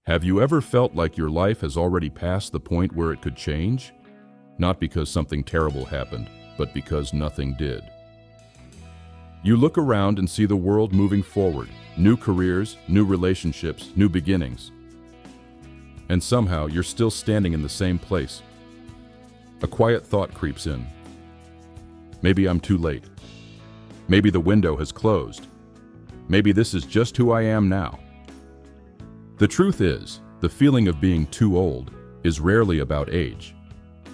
Have you ever felt like your life has already passed the point where it could change? Not because something terrible happened, but because nothing did. You look around and see the world moving forward, new careers, new relationships, new beginnings. And somehow you're still standing in the same place. A quiet thought creeps in. Maybe I'm too late. Maybe the window has closed. Maybe this is just who I am now. The truth is, the feeling of being too old is rarely about age.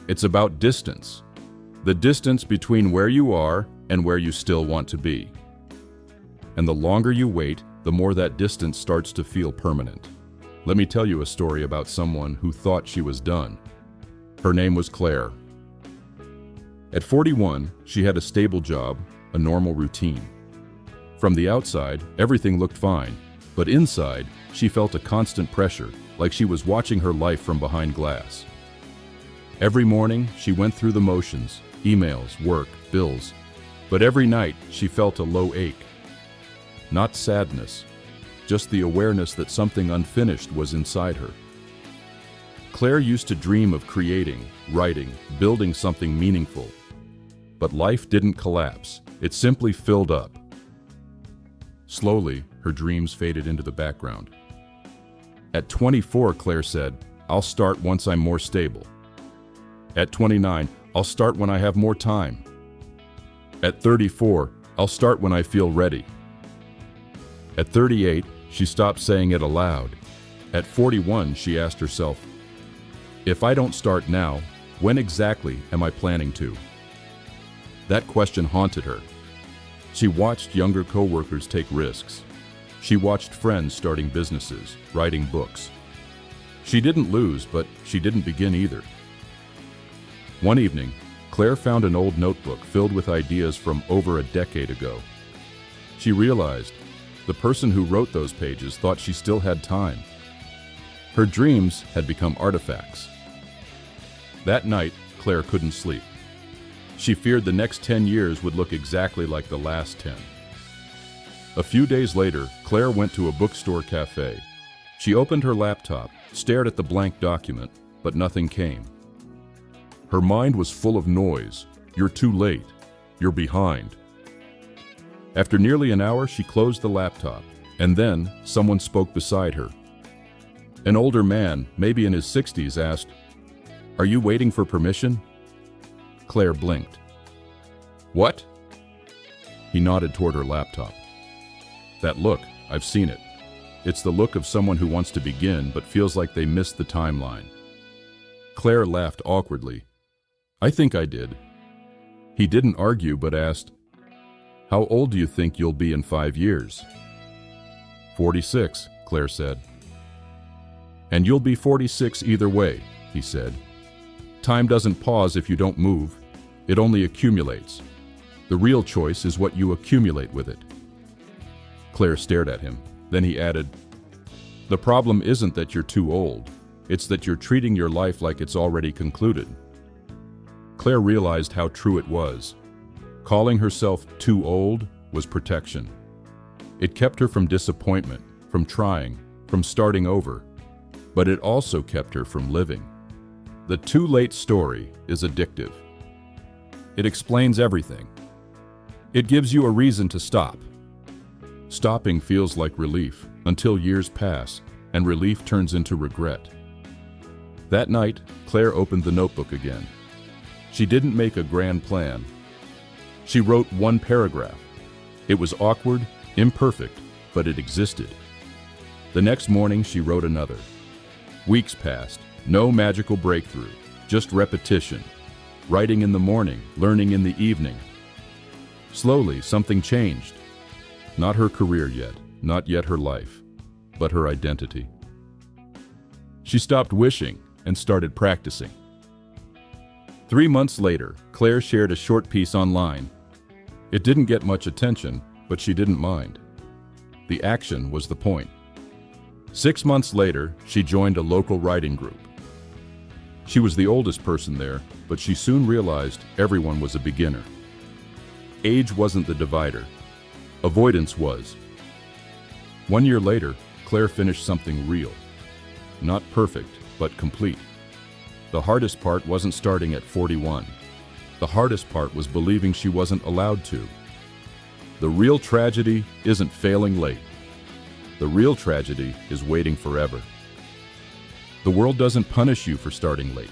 It's about distance. The distance between where you are and where you still want to be. And the longer you wait, the more that distance starts to feel permanent. Let me tell you a story about someone who thought she was done. Her name was Claire. At 41, she had a stable job, a normal routine. From the outside, everything looked fine, but inside, she felt a constant pressure, like she was watching her life from behind glass. Every morning, she went through the motions, emails, work, bills, but every night she felt a low ache. Not sadness, just the awareness that something unfinished was inside her. Claire used to dream of creating, writing, building something meaningful. But life didn't collapse, it simply filled up. Slowly, her dreams faded into the background. At 24, Claire said, "I'll start once I'm more stable." At 29, "I'll start when I have more time." At 34, "I'll start when I feel ready." At 38, she stopped saying it aloud. At 41, she asked herself, "If I don't start now, when exactly am I planning to?" That question haunted her. She watched younger coworkers take risks. She watched friends starting businesses, writing books. She didn't lose, but she didn't begin either. One evening, Claire found an old notebook filled with ideas from over a decade ago. She realized the person who wrote those pages thought she still had time. Her dreams had become artifacts. That night, Claire couldn't sleep. She feared the next 10 years would look exactly like the last 10. A few days later, Claire went to a bookstore cafe. She opened her laptop, stared at the blank document, but nothing came. Her mind was full of noise. You're too late. You're behind. After nearly an hour, she closed the laptop, and then someone spoke beside her. An older man, maybe in his 60s, asked, "Are you waiting for permission?" Claire blinked. "What?" He nodded toward her laptop. "That look, I've seen it. It's the look of someone who wants to begin but feels like they missed the timeline." Claire laughed awkwardly. "I think I did." He didn't argue but asked, "How old do you think you'll be in 5 years?" 46, Claire said. "And you'll be 46 either way," he said. "Time doesn't pause if you don't move. It only accumulates. The real choice is what you accumulate with it." Claire stared at him. Then he added, "The problem isn't that you're too old. It's that you're treating your life like it's already concluded." Claire realized how true it was. Calling herself too old was protection. It kept her from disappointment, from trying, from starting over. But it also kept her from living. The too late story is addictive. It explains everything. It gives you a reason to stop. Stopping feels like relief until years pass and relief turns into regret. That night, Claire opened the notebook again. She didn't make a grand plan. She wrote one paragraph. It was awkward, imperfect, but it existed. The next morning, she wrote another. Weeks passed, no magical breakthrough, just repetition. Writing in the morning, learning in the evening. Slowly, something changed. Not her career yet, not yet her life, but her identity. She stopped wishing and started practicing. 3 months later, Claire shared a short piece online. It didn't get much attention, but she didn't mind. The action was the point. 6 months later, she joined a local writing group. She was the oldest person there, but she soon realized everyone was a beginner. Age wasn't the divider. Avoidance was. 1 year later, Claire finished something real. not perfect, but complete. The hardest part wasn't starting at 41. The hardest part was believing she wasn't allowed to. The real tragedy isn't failing late. The real tragedy is waiting forever. The world doesn't punish you for starting late.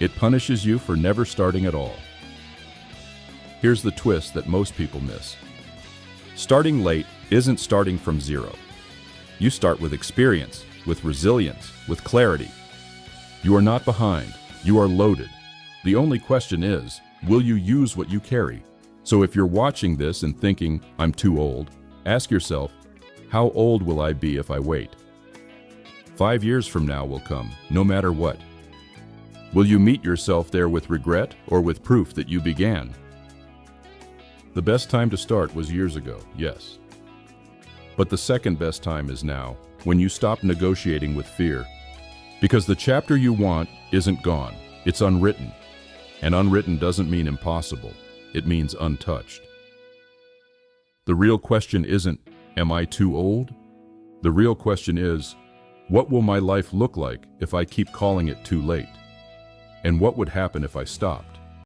It punishes you for never starting at all. Here's the twist that most people miss. Starting late isn't starting from zero. You start with experience, with resilience, with clarity. You are not behind. You are loaded. The only question is, will you use what you carry? So if you're watching this and thinking, I'm too old, ask yourself, how old will I be if I wait? 5 years from now will come, no matter what. Will you meet yourself there with regret or with proof that you began? The best time to start was years ago, yes. But the second best time is now, when you stop negotiating with fear. Because the chapter you want isn't gone, it's unwritten. And unwritten doesn't mean impossible, it means untouched. The real question isn't, am I too old? The real question is, what will my life look like if I keep calling it too late? And what would happen if I stopped?